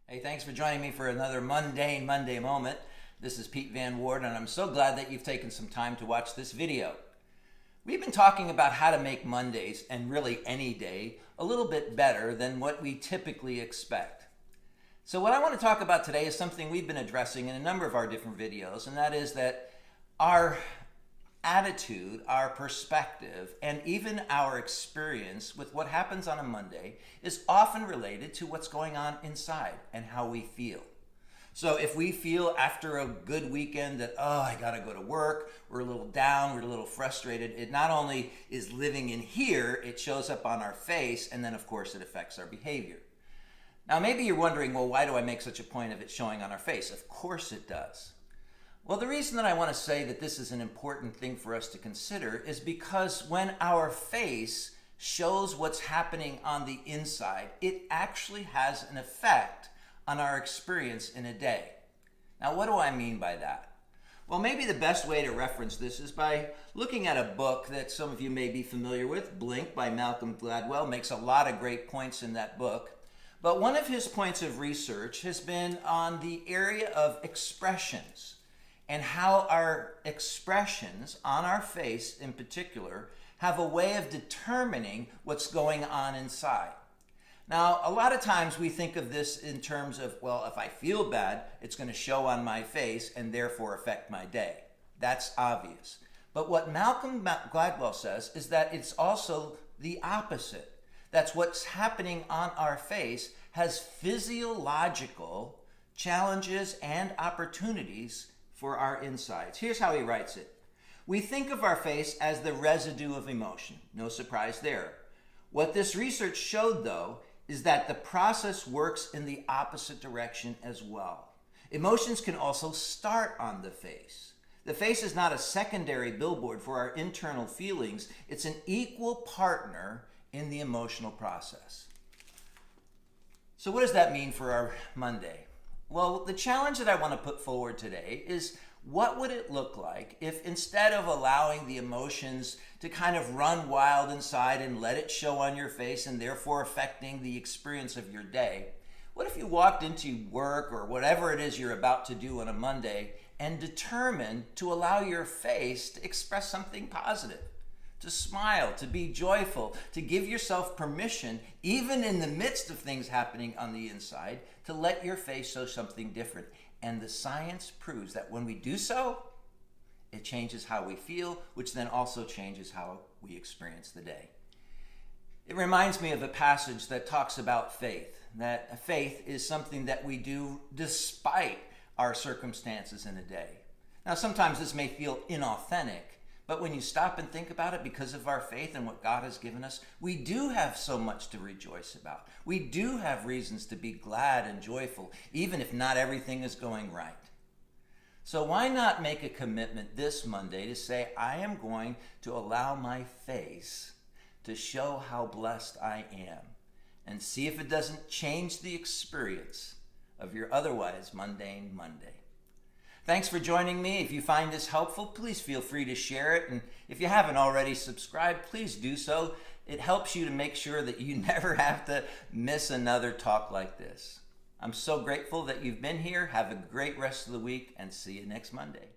Hey, thanks for joining me for another Mundane Monday Moment. This is Pete Van Ward, and I'm so glad that you've taken some time to watch this video. We've been talking about how to make Mondays, and really any day, a little bit better than what we typically expect. So what I want to talk about today is something we've been addressing in a number of our different videos, and that is that our attitude, our perspective, and even our experience with what happens on a Monday is often related to what's going on inside and how we feel. So if we feel after a good weekend that, I gotta go to work, we're a little down, we're a little frustrated, it not only is living in here, it shows up on our face, and then of course it affects our behavior. Now maybe you're wondering, well, why do I make such a point of it showing on our face? Of course it does. Well, the reason that I want to say that this is an important thing for us to consider is because when our face shows what's happening on the inside, it actually has an effect on our experience in a day. Now, what do I mean by that? Well, maybe the best way to reference this is by looking at a book that some of you may be familiar with, Blink by Malcolm Gladwell. Makes a lot of great points in that book. But one of his points of research has been on the area of expressions, and how our expressions on our face in particular have a way of determining what's going on inside. Now, a lot of times we think of this in terms of, well, if I feel bad, it's going to show on my face and therefore affect my day. That's obvious. But what Malcolm Gladwell says is that it's also the opposite. That's what's happening on our face has physiological challenges and opportunities for our insides. Here's how he writes it. We think of our face as the residue of emotion. No surprise there. What this research showed, though, is that the process works in the opposite direction as well. Emotions can also start on the face. The face is not a secondary billboard for our internal feelings. It's an equal partner in the emotional process. So what does that mean for our Monday? Well, the challenge that I want to put forward today is, what would it look like if instead of allowing the emotions to kind of run wild inside and let it show on your face and therefore affecting the experience of your day, what if you walked into work or whatever it is you're about to do on a Monday and determined to allow your face to express something positive? To smile, to be joyful, to give yourself permission, even in the midst of things happening on the inside, to let your face show something different. And the science proves that when we do so, it changes how we feel, which then also changes how we experience the day. It reminds me of a passage that talks about faith, that faith is something that we do despite our circumstances in a day. Now, sometimes this may feel inauthentic, but when you stop and think about it, because of our faith and what God has given us, we do have so much to rejoice about. We do have reasons to be glad and joyful, even if not everything is going right. So why not make a commitment this Monday to say, I am going to allow my face to show how blessed I am, and see if it doesn't change the experience of your otherwise mundane Monday. Thanks for joining me. If you find this helpful, please feel free to share it. And if you haven't already subscribed, please do so. It helps you to make sure that you never have to miss another talk like this. I'm so grateful that you've been here. Have a great rest of the week and see you next Monday.